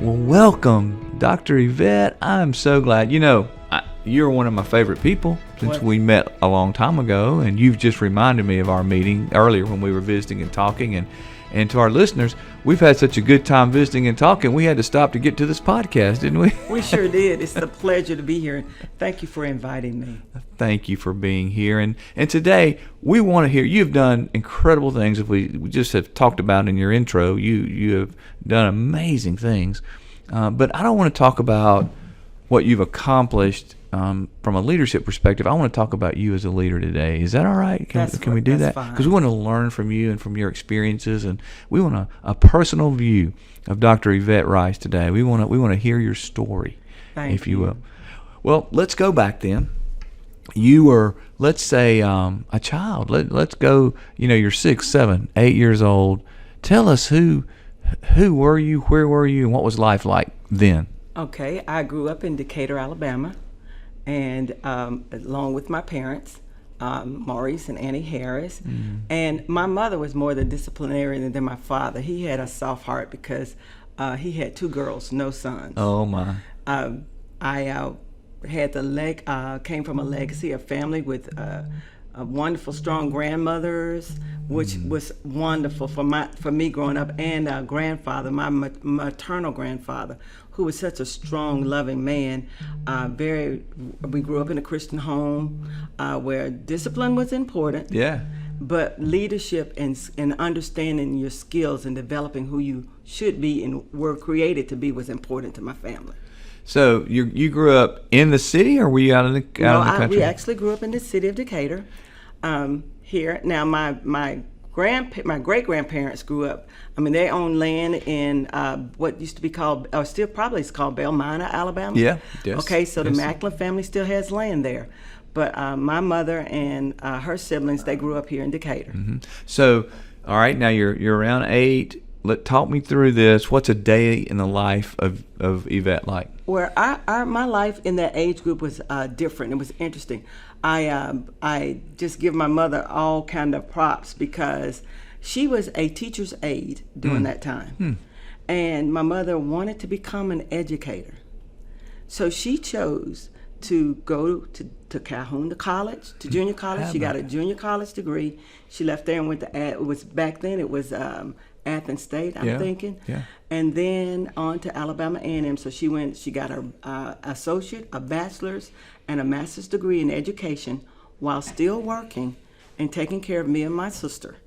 Well, welcome, Dr. Yvette. I'm so glad. You're one of my favorite people since we met a long time ago, and you've just reminded me of our meeting earlier when we were visiting and talking. And to our listeners, we've had such a good time visiting and talking, we had to stop to get to this podcast, didn't we? We sure did. It's a pleasure to be here. Thank you for inviting me. Thank you for being here. And today, we want to hear, you've done incredible things. If we just have talked about in your intro, you have done amazing things. But I don't want to talk about what you've accomplished from a leadership perspective. I want to talk about you as a leader today. Is that all right? Can we do that? Because we want to learn from you and from your experiences, and we want a personal view of Dr. Yvette Rice today. We want to hear your story, if you will. Well, let's go back then. You were, let's say, a child. Let's go. You're 6, 7, 8 years old. Tell us who were you, where were you, and what was life like then? Okay, I grew up in Decatur, Alabama, and along with my parents, Maurice and Annie Harris. And my mother was more the disciplinarian than my father. He had a soft heart because he had 2 girls, no sons. Oh my! I had came from a legacy of family with wonderful, strong grandmothers, which was wonderful for me growing up, and grandfather, my maternal grandfather, who was such a strong, loving man. We grew up in a Christian home where discipline was important. Yeah. But leadership and understanding your skills and developing who you should be and were created to be was important to my family. So you grew up in the city, or were you out in the country? We actually grew up in the city of Decatur. Here now, my great grandparents grew up. They owned land in what used to be called, or still probably is called Belle Minor, Alabama. Yeah. Yes. Okay, so the Macklin family still has land there, but my mother and her siblings, they grew up here in Decatur. Mm-hmm. So, all right, now you're around 8. Talk me through this. What's a day in the life of Yvette like? Well, my life in that age group was different. It was interesting. I just give my mother all kind of props because she was a teacher's aide during that time. And my mother wanted to become an educator. So she chose to go to Calhoun to college, to junior college. She got a junior college degree. She left there and went to, back then it was Athens State, I'm thinking. Yeah. And then on to Alabama A&M. So she got her associate, a bachelor's, and a master's degree in education while still working and taking care of me and my sister.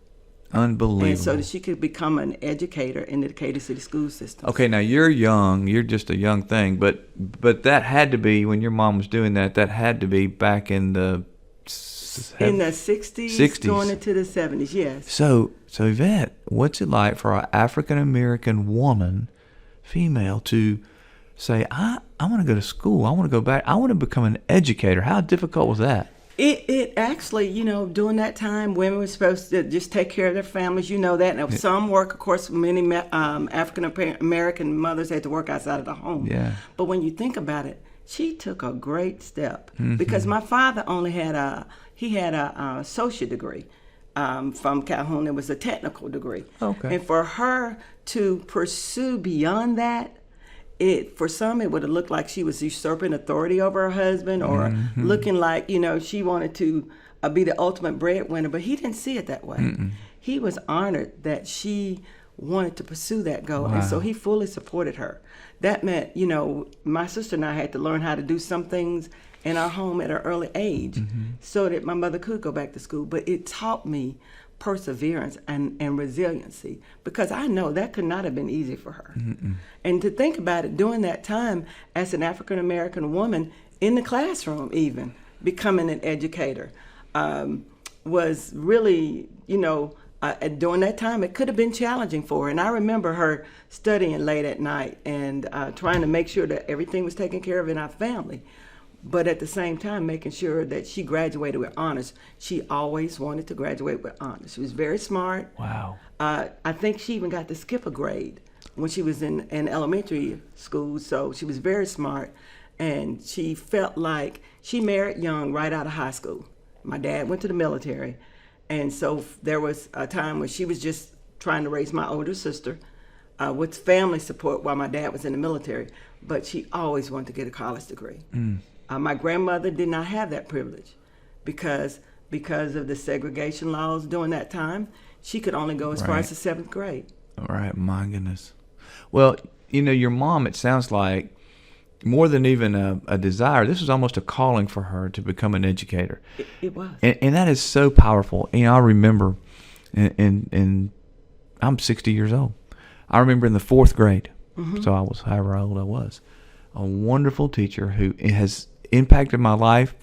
Unbelievable. And so that she could become an educator in the Decatur City School System. Okay, now you're young. You're just a young thing. But that had to be, when your mom was doing that had to be back in the 60s, going into the 70s, yes. So Yvette, what's it like for an African-American woman, female, to say, I want to go to school, I want to go back, I want to become an educator? How difficult was that? It actually, during that time, women were supposed to just take care of their families, that. And some work, of course, many African-American mothers had to work outside of the home. Yeah. But when you think about it, she took a great step because my father only had a associate degree from Calhoun. It was a technical degree. Okay. And for her to pursue beyond that, for some it would have looked like she was usurping authority over her husband, or looking like she wanted to be the ultimate breadwinner. But he didn't see it that way. He was honored that she wanted to pursue that goal, and so he fully supported her. That meant, my sister and I had to learn how to do some things in our home at an early age so that my mother could go back to school. But it taught me perseverance and resiliency, because I know that could not have been easy for her. And to think about it, during that time, as an African-American woman in the classroom, even becoming an educator was really, during that time, it could have been challenging for her. And I remember her studying late at night and trying to make sure that everything was taken care of in our family, but at the same time making sure that she graduated with honors. She always wanted to graduate with honors. She was very smart. Wow. I think she even got to skip a grade when she was in elementary school, so she was very smart. And she felt like she married young right out of high school. My dad went to the military. And so there was a time when she was just trying to raise my older sister. with family support while my dad was in the military, but she always wanted to get a college degree. My grandmother did not have that privilege because of the segregation laws during that time. She could only go as far as the 7th grade. All right, my goodness. Well, your mom, it sounds like, more than even a desire, this was almost a calling for her to become an educator. It was. And that is so powerful. I remember, and I'm 60 years old. I remember in the 4th grade, so I was however old I was, a wonderful teacher who has impacted my life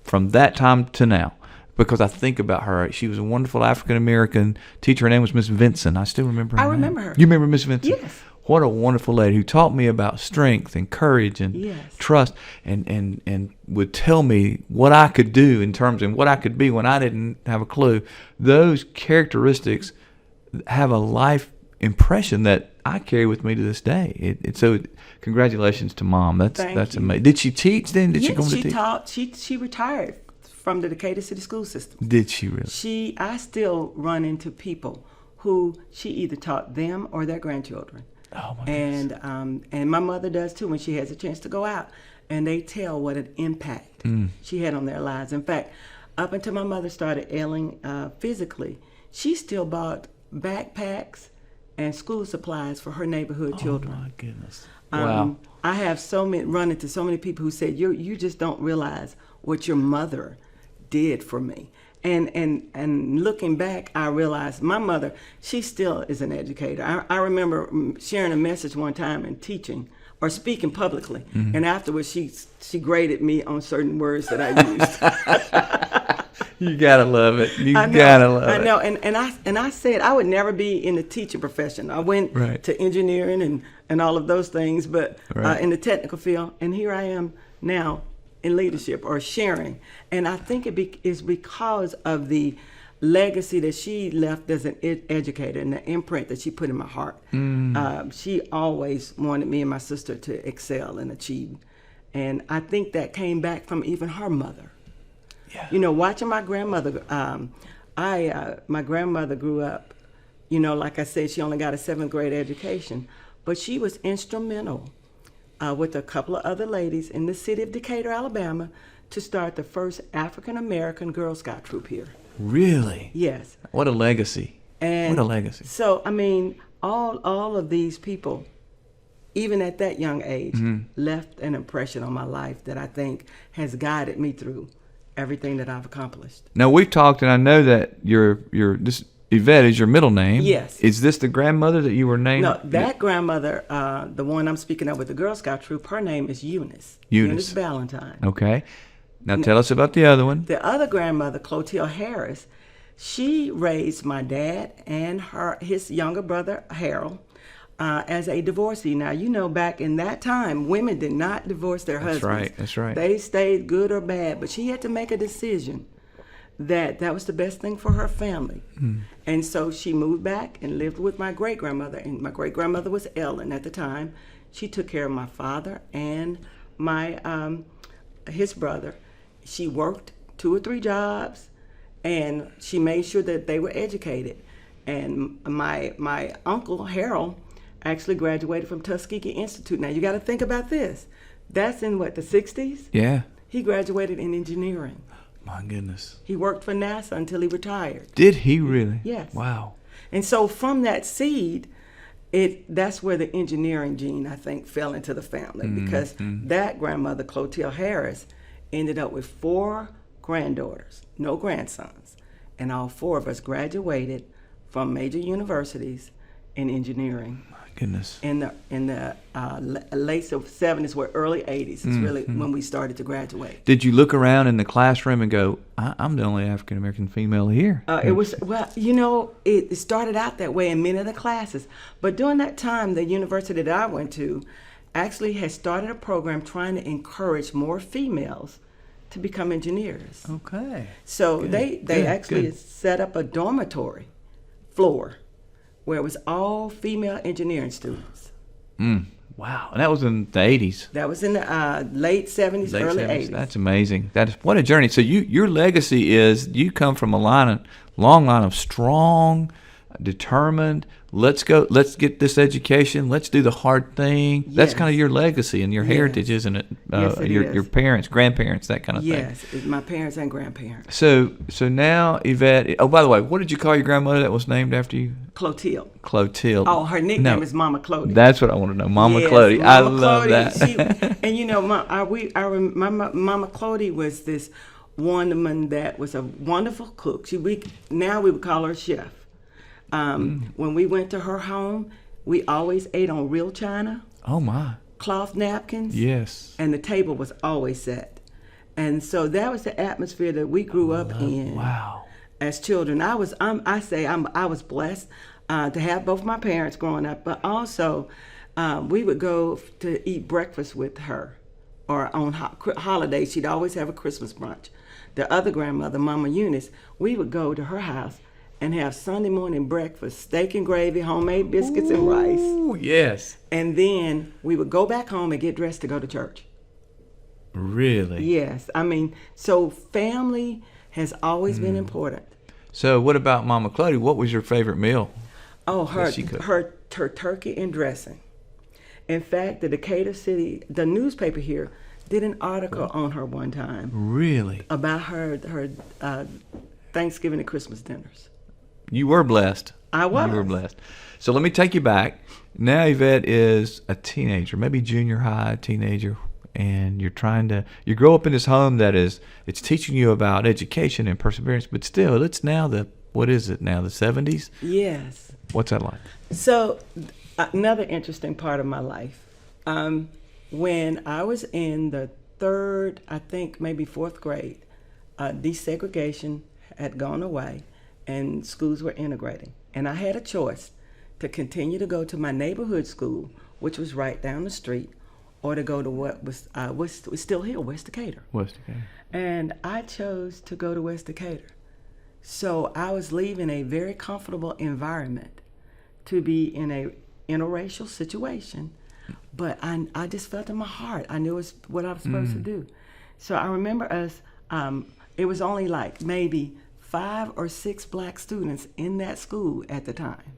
from that time to now. Because I think about her. She was a wonderful African-American teacher. Her name was Miss Vincent. I still remember her name. I remember her. You remember Miss Vincent? Yes. What a wonderful lady who taught me about strength and courage and trust and would tell me what I could do in terms of what I could be when I didn't have a clue. Those characteristics have a life impression that I carry with me to this day. So congratulations to Mom. That's amazing. Did she teach then? Did she go to teach? She taught. She retired from the Decatur City School System. Did she really? I still run into people who she either taught them or their grandchildren. Oh my goodness. And my mother does too when she has a chance to go out, and they tell what an impact she had on their lives. In fact, up until my mother started ailing physically, she still bought backpacks and school supplies for her neighborhood children. Oh my goodness! Wow. I have run into so many people who said you just don't realize what your mother did for me. And looking back, I realized my mother, she still is an educator. I remember sharing a message one time and teaching or speaking publicly, and afterwards she graded me on certain words that I used. You gotta love it. Gotta love it. I know, and I said I would never be in the teaching profession. I went to engineering and all of those things, but in the technical field, and here I am now in leadership or sharing. And I think it is because of the legacy that she left as an educator and the imprint that she put in my heart. She always wanted me and my sister to excel and achieve. And I think that came back from even her mother. Yeah. Watching my grandmother, my grandmother grew up, like I said, she only got a 7th grade education, but she was instrumental with a couple of other ladies in the city of Decatur, Alabama, to start the first African-American Girl Scout troop here. Really? Yes. What a legacy. What a legacy. So, I mean, all of these people, even at that young age, left an impression on my life that I think has guided me through everything that I've accomplished. Now, we've talked, and I know that this Yvette is your middle name. Yes. Is this the grandmother that you were named? No, that grandmother, the one I'm speaking of with the Girl Scout troop, her name is Eunice. Eunice Valentine. Okay. Now tell us about the other one. The other grandmother, Clotilde Harris, she raised my dad and his younger brother, Harold, as a divorcee. Now, back in that time, women did not divorce their husbands. That's right. They stayed good or bad, but she had to make a decision that was the best thing for her family. And so she moved back and lived with my great-grandmother, and my great-grandmother was Ellen at the time. She took care of my father and his brother. She worked 2 or 3 jobs, and she made sure that they were educated. And my uncle, Harold, actually graduated from Tuskegee Institute. Now, you got to think about this. That's in, the 60s? Yeah. He graduated in engineering. My goodness. He worked for NASA until he retired. Did he really? Yes. Wow. And so from that seed, that's where the engineering gene, I think, fell into the family, because that grandmother, Clotilde Harris, ended up with 4 granddaughters, no grandsons, and all 4 of us graduated from major universities in engineering. My goodness. In the late 70s or early 80s is really when we started to graduate. Did you look around in the classroom and go, I'm the only African American female here? It started out that way in many of the classes, but during that time, the university that I went to actually had started a program trying to encourage more females to become engineers. Okay. So they actually set up a dormitory floor where it was all female engineering students. Wow. And that was in the 80s. That was in the late 70s, early 80s. That's amazing. What a journey. So your legacy is you come from a long line of strong determined. Let's go. Let's get this education. Let's do the hard thing. That's kind of your legacy and your heritage, isn't it? Yes, it is. Your parents, grandparents, that kind of thing. Yes, my parents and grandparents. So now, Yvette. Oh, by the way, what did you call your grandmother that was named after you? Clotilde. Clotilde. Oh, her nickname is Mama Clody. That's what I want to know, Mama Yes, Clody. I Mama love Clody. that. And you know, Mama Clody was this woman that was a wonderful cook. Now we would call her chef. When we went to her home, we always ate on real china. Oh my. Cloth napkins. Yes. And the table was always set. And so that was the atmosphere that we grew up in. Wow. As children. I was blessed to have both my parents growing up, but also we would go to eat breakfast with her, or on holidays she'd always have a Christmas brunch. The other grandmother, Mama Eunice, we would go to her house and have Sunday morning breakfast, steak and gravy, homemade biscuits and rice. Ooh, yes. And then we would go back home and get dressed to go to church. Really? Yes. I mean, so family has always been important. So what about Mama Clody? What was your favorite meal? Oh, her she cooked? her turkey and dressing. In fact, the Decatur City, the newspaper here, did an article on her one time. Really? About her Thanksgiving and Christmas dinners. You were blessed. I was. You were blessed. So let me take you back. Now Yvette is a teenager, maybe junior high teenager, and you grow up in this home it's teaching you about education and perseverance, but still, it's now what is it now, the 70s? Yes. What's that like? So another interesting part of my life, when I was in the third, I think maybe fourth grade, desegregation had gone away and schools were integrating. And I had a choice to continue to go to my neighborhood school, which was right down the street, or to go to what was still here, West Decatur. West Decatur. And I chose to go to West Decatur. So I was leaving a very comfortable environment to be in a interracial situation, but I just felt in my heart, I knew it was what I was supposed to do. So I remember us, it was only like maybe 5 or 6 black students in that school at the time,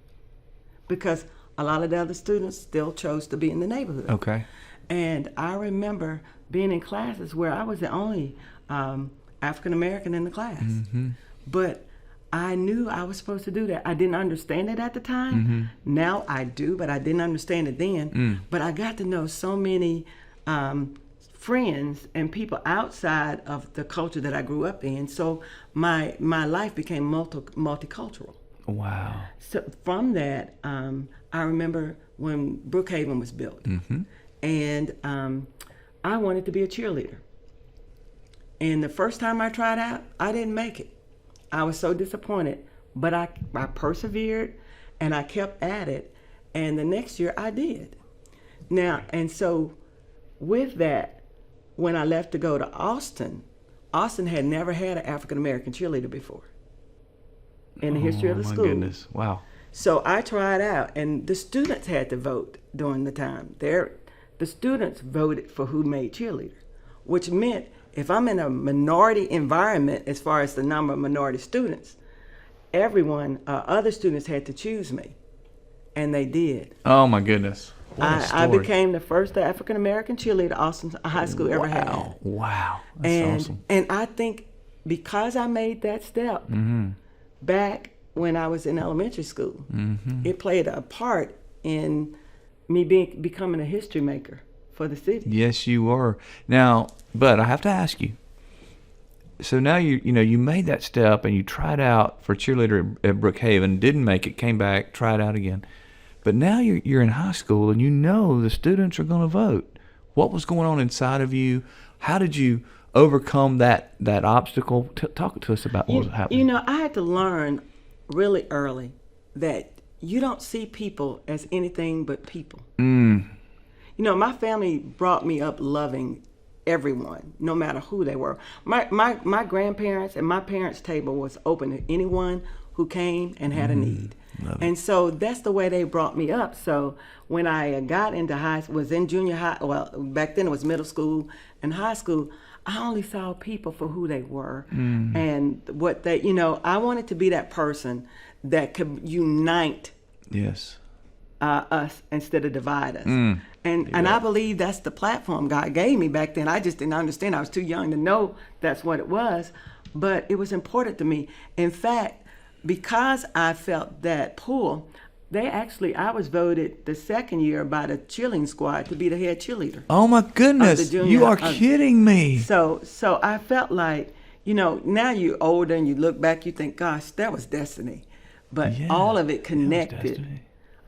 because a lot of the other students still chose to be in the neighborhood. Okay. And I remember being in classes where I was the only African American in the class. Mm-hmm. But I knew I was supposed to do that. I didn't understand it at the time. Mm-hmm. Now I do, but I didn't understand it then. But I got to know so many friends and people outside of the culture that I grew up in. So my life became multicultural. Wow. So from that, I remember when Brookhaven was built. Mm-hmm. And I wanted to be a cheerleader. And the first time I tried out, I didn't make it. I was so disappointed, but I persevered and I kept at it. And the next year I did. Now, and so with that, when I left to go to Austin had never had an African-American cheerleader before in the history of the school. Oh, my goodness. Wow. So I tried out, and the students had to vote during the time. The students voted for who made cheerleader, which meant if I'm in a minority environment as far as the number of minority students, other students had to choose me, and they did. Oh my goodness. I became the first African-American cheerleader Austin High School ever had. Wow. That's awesome. And I think because I made that step back when I was in elementary school, it played a part in me becoming a history maker for the city. Yes, you were. Now, but I have to ask you. So now you made that step and you tried out for cheerleader at Brookhaven, didn't make it, came back, tried out again. But now you're in high school and you know the students are going to vote. What was going on inside of you? How did you overcome that obstacle? Talk to us about what was happening. I had to learn really early that you don't see people as anything but people. My family brought me up loving everyone, no matter who they were. My grandparents and my parents' table was open to anyone who came and had a need. And so that's the way they brought me up. So when I got into was in junior high, well, back then it was middle school and high school, I only saw people for who they were and what they, I wanted to be that person that could unite Yes. us instead of divide us. And I believe that's the platform God gave me back then. I just didn't understand. I was too young to know that's what it was, but it was important to me. In fact, because I felt that pull, I was voted the second year by the cheerleading squad to be the head cheerleader. Oh my goodness! You are kidding me. So I felt like, now you're older and you look back, you think, gosh, that was destiny. But all of it connected.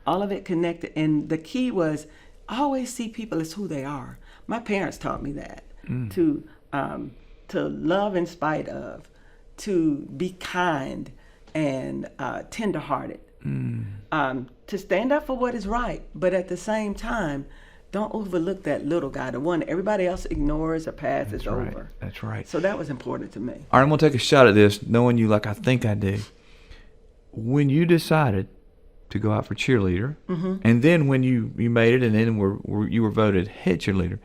All of it connected. And the key was always see people as who they are. My parents taught me that, to love in spite of, to be kind and tenderhearted. To stand up for what is right, but at the same time, don't overlook that little guy, the one everybody else ignores or passes over. That's right. So that was important to me. All right, I'm going to take a shot at this, knowing you like I think I do. When you decided to go out for cheerleader, and then when you made it, and then you were voted head cheerleader,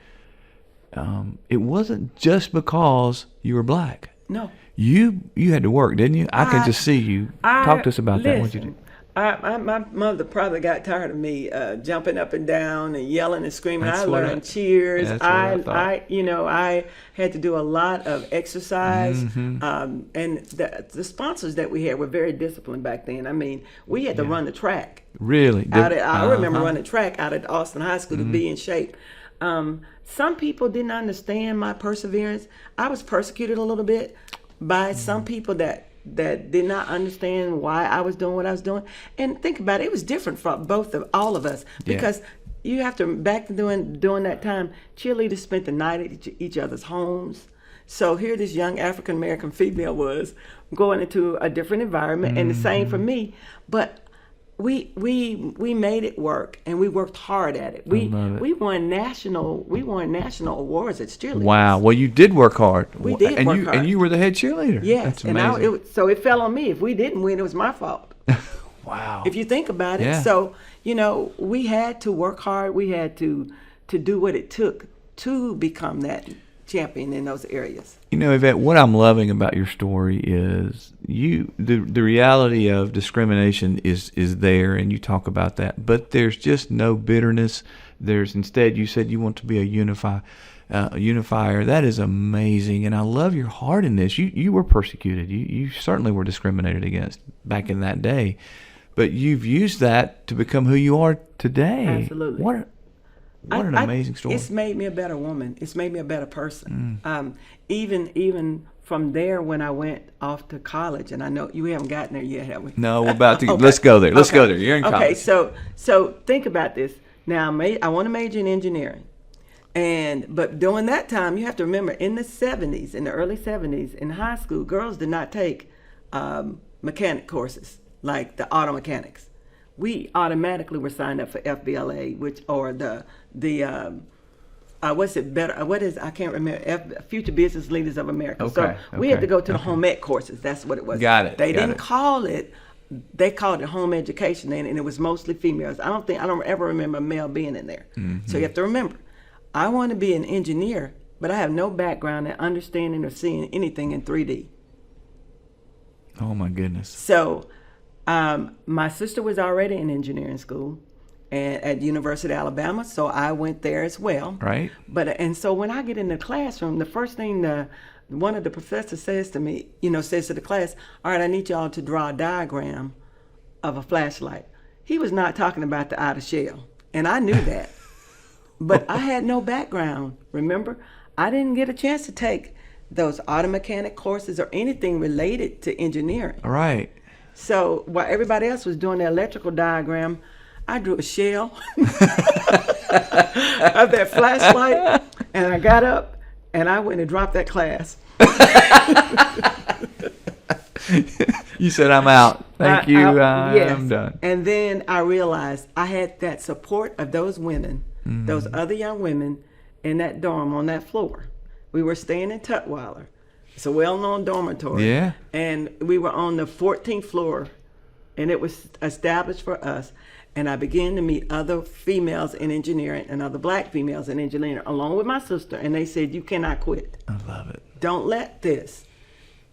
it wasn't just because you were black. No. You had to work, didn't you? I can just see you. Talk to us about that. What you did. My mother probably got tired of me jumping up and down and yelling and screaming. I learned cheers. I had to do a lot of exercise. And the sponsors that we had were very disciplined back then. I mean, we had to run the track. Really? I remember running track out at Austin High School to be in shape. Some people didn't understand my perseverance. I was persecuted a little bit by some people that did not understand why I was doing what I was doing. And think about it, it was different for all of us, because you have to, back during that time, cheerleaders spent the night at each other's homes. So here this young African American female was going into a different environment, and the same for me. But we made it work, and we worked hard at it. We won national awards at cheerleaders. Wow. Well, you did work hard. We did work hard. And you were the head cheerleader. Yes. That's amazing. So it fell on me. If we didn't win, it was my fault. Wow. If you think about it. So, we had to work hard. We had to do what it took to become that champion in those areas. Yvette, what I'm loving about your story is the reality of discrimination is there, and you talk about that, but there's just no bitterness. Instead, you said you want to be a unifier. That is amazing, and I love your heart in this. You were persecuted. You certainly were discriminated against back in that day, but you've used that to become who you are today. Absolutely. What an amazing story. It's made me a better woman. It's made me a better person. Even from there, when I went off to college, and I know you haven't gotten there yet, have we? No, we're about to. Okay. Let's go there. Let's go there. You're in college. Okay, so think about this. Now, I want to major in engineering. But during that time, you have to remember, in the early 70s, in high school, girls did not take mechanic courses, like the auto mechanics. We automatically were signed up for FBLA, I can't remember, Future Business Leaders of America. Okay, so we had to go to the home ec courses. That's what it was. Got it. They called it home education then, and it was mostly females. I don't ever remember a male being in there. So you have to remember, I want to be an engineer, but I have no background in understanding or seeing anything in 3D. Oh my goodness. So my sister was already in engineering school at University of Alabama, so I went there as well. Right. And so when I get in the classroom, the first thing one of the professors says to me, says to the class, all right, I need y'all to draw a diagram of a flashlight. He was not talking about the outer shell, and I knew that. But I had no background, remember? I didn't get a chance to take those auto mechanic courses or anything related to engineering. All right. So while everybody else was doing the electrical diagram, I drew a shell of that flashlight, and I got up and I went and dropped that class. You said, I'm out. Thank you. Yes. I'm done. And then I realized I had that support of those women, those other young women in that dorm on that floor. We were staying in Tutwiler. It's a well-known dormitory. Yeah. And we were on the 14th floor, and it was established for us. And I began to meet other females in engineering and other black females in engineering, along with my sister. And they said, you cannot quit. I love it. Don't let this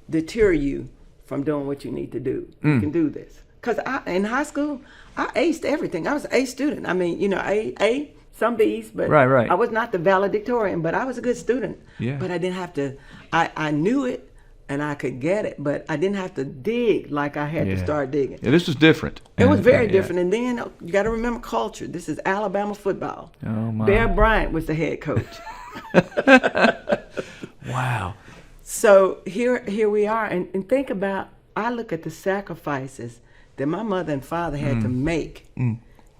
deter you from doing what you need to do. You can do this. Because in high school, I aced everything. I was an A student. I mean, A, some B's, but right. I was not the valedictorian, but I was a good student. Yeah. But I didn't have to, I knew it and I could get it, but I didn't have to dig like I had to start digging. Yeah, this was different. It was very different. And then you got to remember culture. This is Alabama football. Oh, my. Bear Bryant was the head coach. Wow. So here we are. And think about, I look at the sacrifices that my mother and father had to make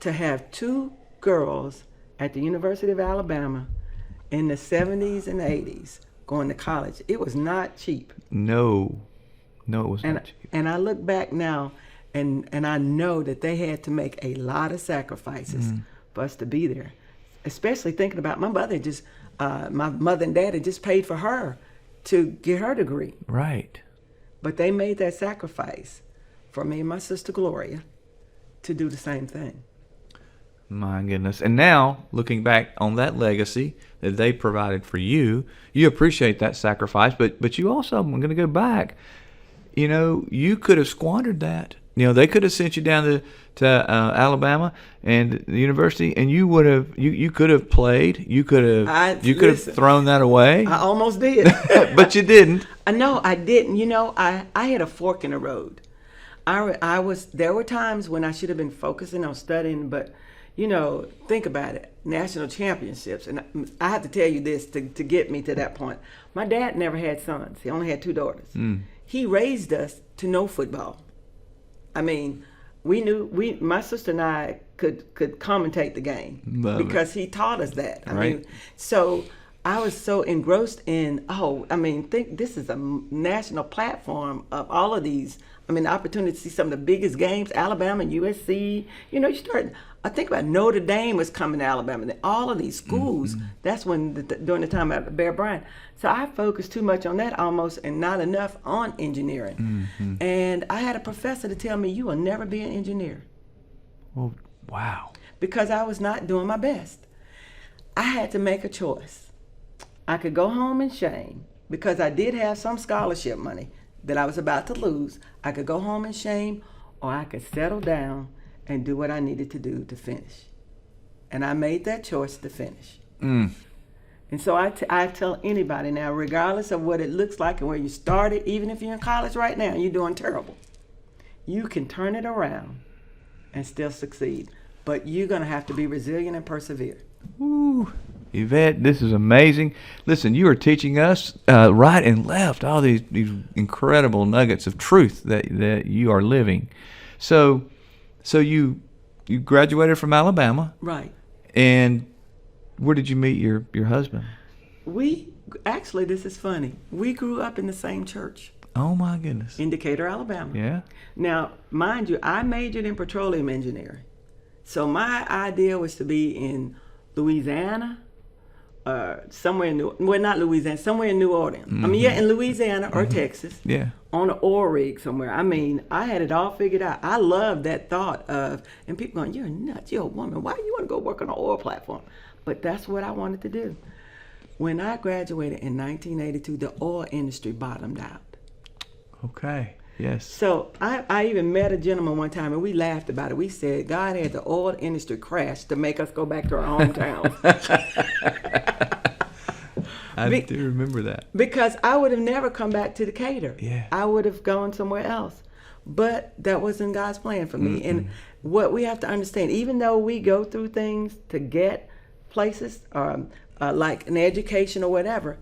to have two girls at the University of Alabama in the 70s and 80s going to college. It was not cheap. No, it was not cheap. And I look back now, and I know that they had to make a lot of sacrifices for us to be there. Especially thinking about my mother my mother and dad had just paid for her to get her degree. Right. But they made that sacrifice for me and my sister Gloria to do the same thing. My goodness. And now, looking back on that legacy that they provided for you, you appreciate that sacrifice, but you also, I'm going to go back, you could have squandered that. They could have sent you down to Alabama and the university, and you would have, you could have played, you could have thrown that away. I almost did. But you didn't. No, I didn't. I had a fork in the road. There were times when I should have been focusing on studying, but think about it, national championships. And I have to tell you this to get me to that point. My dad never had sons. He only had two daughters. He raised us to know football. I mean, my sister and I could commentate the game because he taught us that. I mean, so I was so engrossed in, think this is a national platform of all of these. The opportunity to see some of the biggest games, Alabama, USC. I think about Notre Dame was coming to Alabama. All of these schools, that's when, during the time of Bear Bryant. So I focused too much on that almost and not enough on engineering. And I had a professor to tell me, you will never be an engineer. Well, wow. Because I was not doing my best. I had to make a choice. I could go home in shame because I did have some scholarship money that I was about to lose. I could go home in shame, or I could settle down and do what I needed to do to finish. And I made that choice to finish. And so I tell anybody now, regardless of what it looks like and where you started, even if you're in college right now and you're doing terrible, you can turn it around and still succeed. But you're going to have to be resilient and persevere. Ooh, Yvette, this is amazing. Listen, you are teaching us right and left all these incredible nuggets of truth that you are living. So you graduated from Alabama, right? And where did you meet your husband? Actually, this is funny. We grew up in the same church. Oh my goodness! In Decatur, Alabama. Yeah. Now, mind you, I majored in petroleum engineering, so my idea was to be in Louisiana, somewhere in somewhere in New Orleans. In Louisiana or Texas. Yeah. On an oil rig somewhere. I had it all figured out. I love that thought of, and people going, you're nuts, you're a woman. Why do you want to go work on an oil platform? But that's what I wanted to do. When I graduated in 1982, the oil industry bottomed out. Okay. Yes. So I even met a gentleman one time, and we laughed about it. We said God had the oil industry crash to make us go back to our hometown. I do remember that. Because I would have never come back to Decatur. Yeah. I would have gone somewhere else. But that wasn't God's plan for me. And what we have to understand, even though we go through things to get places, like an education or whatever,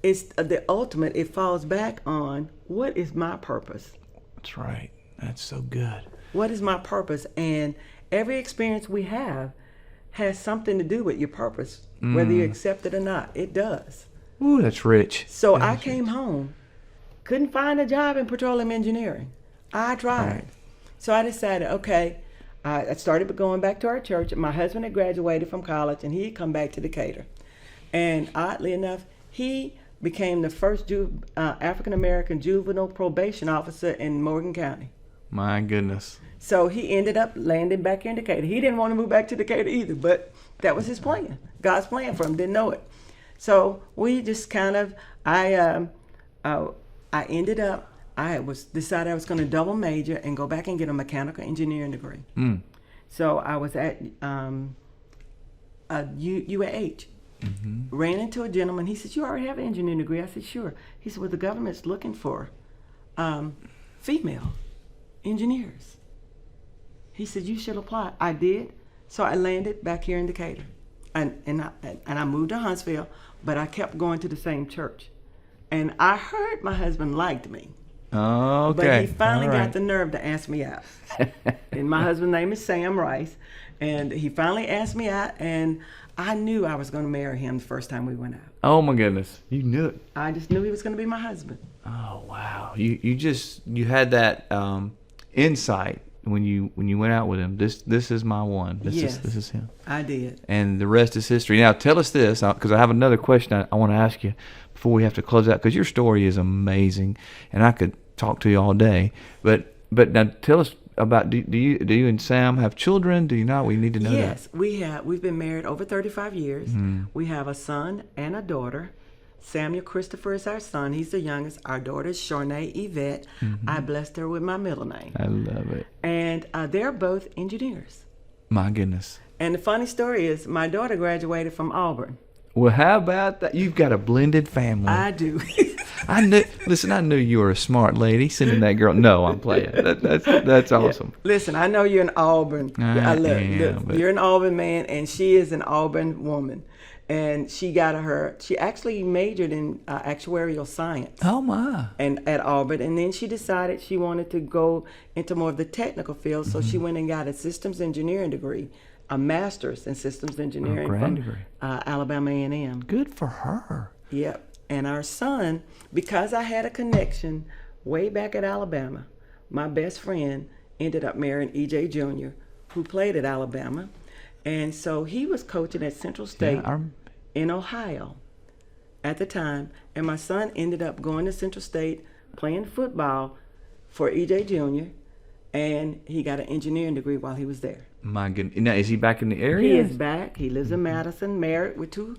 it's the ultimate, it falls back on, what is my purpose? That's right. That's so good. What is my purpose? And every experience we have has something to do with your purpose, whether you accept it or not. It does. Ooh, that's rich. So I came home, couldn't find a job in petroleum engineering. I tried. Right. So I decided, okay, I started going back to our church. My husband had graduated from college, and he had come back to Decatur. And oddly enough, he became the first African-American juvenile probation officer in Morgan County. My goodness. So he ended up landing back here in Decatur. He didn't want to move back to Decatur either, but that was his plan. God's plan for him. Didn't know it. So we just kind of, I ended up, decided I was going to double major and go back and get a mechanical engineering degree. So I was at UAH. Ran into a gentleman. He said, "You already have an engineering degree." I said, "Sure." He said, "Well, the government's looking for female engineers." He said, "You should apply." I did. So I landed back here in Decatur. And I moved to Huntsville, but I kept going to the same church. And I heard my husband liked me. Oh, okay. But he finally got the nerve to ask me out. And my husband's name is Sam Rice. And he finally asked me out, and I knew I was going to marry him the first time we went out. Oh, my goodness. You knew it. I just knew he was going to be my husband. Oh, wow. You had that insight when you went out with him. This is my one. This is him. I did. And the rest is history. Now, tell us this, because I have another question I want to ask you before we have to close out, because your story is amazing, and I could talk to you all day. But now tell us about, do you and Sam have children? Do you not? We need to know that. Yes, we have. We've been married over 35 years. We have a son and a daughter. Samuel Christopher is our son. He's the youngest. Our daughter is Charnay Yvette. I blessed her with my middle name. I love it. And they're both engineers. My goodness. And the funny story is my daughter graduated from Auburn. Well, how about that? You've got a blended family. I do. I knew you were a smart lady sending that girl. No, I'm playing. That's awesome. Yeah. Listen, I know you're an Auburn. You're an Auburn man, and she is an Auburn woman. And she actually majored in actuarial science. Oh, my. And at Auburn. And then she decided she wanted to go into more of the technical field. So she went and got a systems engineering degree, a master's in systems engineering from Alabama A&M. Good for her. Yep. And our son, because I had a connection way back at Alabama, my best friend ended up marrying E.J. Jr., who played at Alabama. And so he was coaching at Central State in Ohio at the time. And my son ended up going to Central State, playing football for E.J. Jr., and he got an engineering degree while he was there. My goodness. Now, is he back in the area? He is back. He lives in Madison, married with two.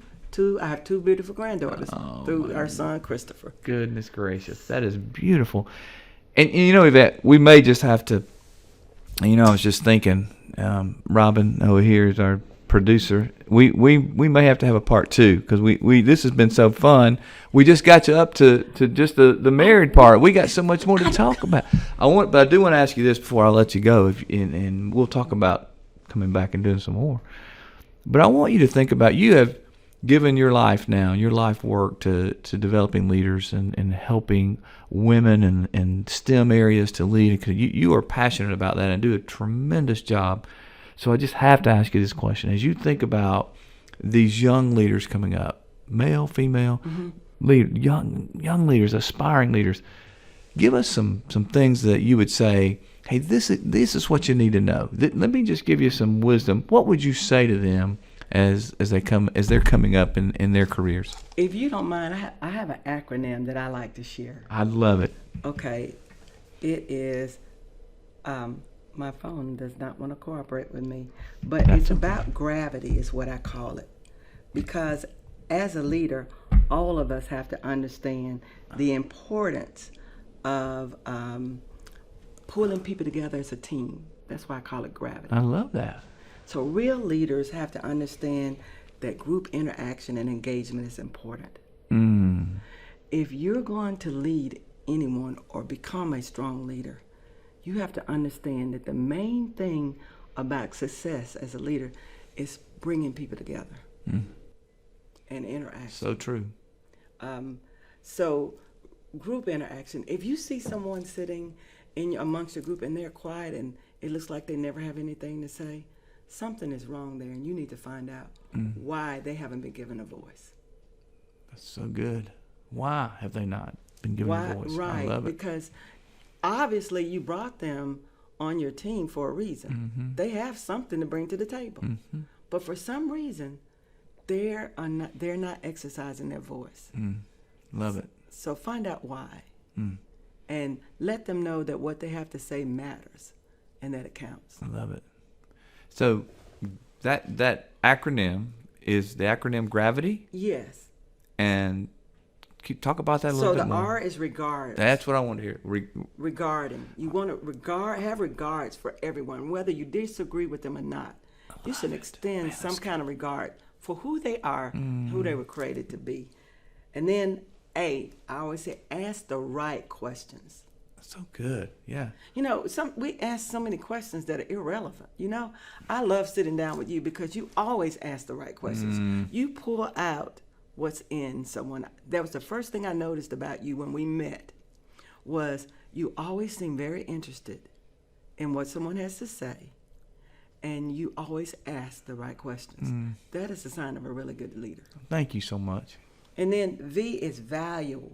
I have two beautiful granddaughters through our son, Christopher. Goodness gracious. That is beautiful. And Yvette, we may just have to, I was just thinking, Robin over here is our producer. We may have to have a part 2, because we this has been so fun. We just got you up to just the married part. We got so much more to talk about. But I do want to ask you this before I let you go, and we'll talk about coming back and doing some more. But I want you to think about, you have given your life now, your life work to developing leaders and helping women in STEM areas to lead. Because you are passionate about that and do a tremendous job. So I just have to ask you this question. As you think about these young leaders coming up, male, female, young leaders, aspiring leaders, give us some things that you would say, hey, this is what you need to know. Let me just give you some wisdom. What would you say to them as they're coming up in their careers? If you don't mind, I have an acronym that I like to share. I'd love it. Okay. It is, my phone does not want to cooperate with me, but it's about gravity is what I call it. Because as a leader, all of us have to understand the importance of pulling people together as a team. That's why I call it gravity. I love that. So real leaders have to understand that group interaction and engagement is important. If you're going to lead anyone or become a strong leader, you have to understand that the main thing about success as a leader is bringing people together and interaction. So true. So group interaction, if you see someone sitting amongst your group and they're quiet and it looks like they never have anything to say, something is wrong there, and you need to find out why they haven't been given a voice. That's so good. Why have they not been given a voice? Right, I love it. because obviously you brought them on your team for a reason. They have something to bring to the table. But for some reason, they're not exercising their voice. Love it. So find out why. and let them know that what they have to say matters and that it counts. I love it. So that acronym is the acronym GRAVITY? Yes. And talk about that a little bit more. So the R is regard. That's what I want to hear. Regarding. You want to have regards for everyone, whether you disagree with them or not. You should extend some kind of regard for who they are, who they were created to be. And then A, I always say, ask the right questions. So good. Yeah. You know, we ask so many questions that are irrelevant. You know, I love sitting down with you because you always ask the right questions. You pull out what's in someone. That was the first thing I noticed about you when we met, was you always seem very interested in what someone has to say, and you always ask the right questions. That is a sign of a really good leader. Thank you so much. And then V is value.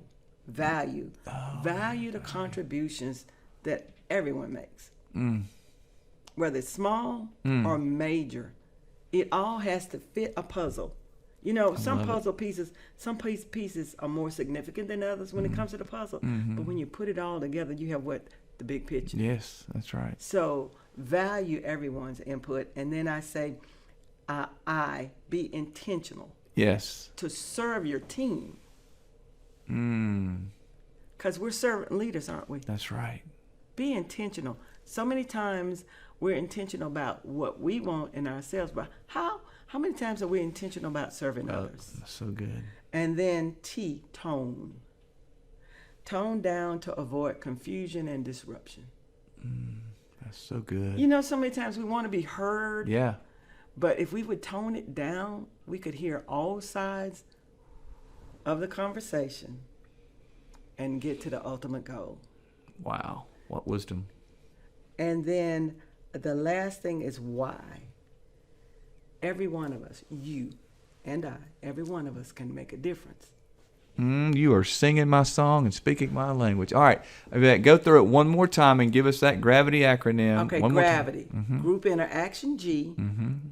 Value the contributions that everyone makes, whether it's small or major. It all has to fit a puzzle. You know, some pieces are more significant than others when it comes to the puzzle. But when you put it all together, you have the big picture. Yes, that's right. So value everyone's input, and then I say, be intentional. Yes. To serve your team. Because we're servant leaders, aren't we? That's right. Be intentional. So many times we're intentional about what we want in ourselves, but how many times are we intentional about serving others? That's so good. And then T, tone. Tone down to avoid confusion and disruption. That's so good. You know, so many times we want to be heard. Yeah. But if we would tone it down, we could hear all sides of the conversation and get to the ultimate goal. Wow. What wisdom. And then the last thing is why. Every one of us, you and I, every one of us can make a difference. You are singing my song and speaking my language. All right. Yvette, go through it one more time and give us that GRAVITY acronym. Okay, GRAVITY. Group interaction, G.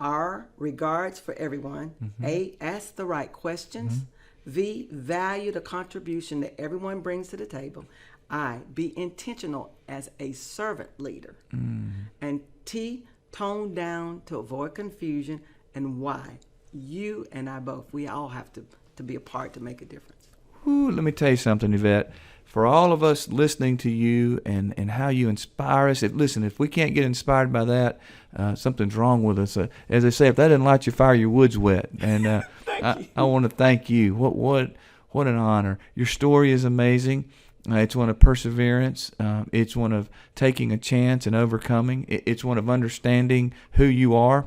R, regards for everyone. A, ask the right questions. V, value the contribution that everyone brings to the table. I, be intentional as a servant leader. And T, tone down to avoid confusion. And Y, you and I both, we all have to be a part to make a difference. Ooh, let me tell you something, Yvette. For all of us listening to you and how you inspire us, if we can't get inspired by that, something's wrong with us. As they say, if that didn't light your fire, your wood's wet. And I want to thank you. What an honor. Your story is amazing. It's one of perseverance. It's one of taking a chance and overcoming. It's one of understanding who you are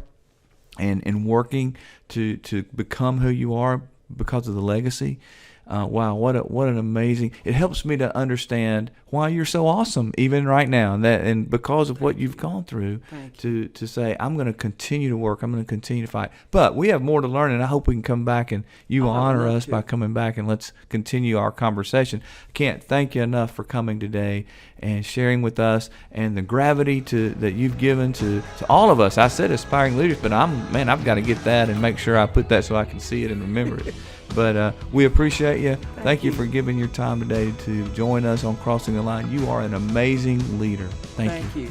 and working to become who you are because of the legacy. Wow, what an amazing! It helps me to understand why you're so awesome, even right now, and because of what you've gone through. To say, I'm going to continue to work, I'm going to continue to fight. But we have more to learn, and I hope we can come back and you honor us by coming back and let's continue our conversation. Can't thank you enough for coming today and sharing with us and the gravity that you've given to all of us. I said aspiring leaders, but I've got to get that and make sure I put that so I can see it and remember it. But we appreciate you. Thank you for giving your time today to join us on Crossing the Line. You are an amazing leader. Thank you.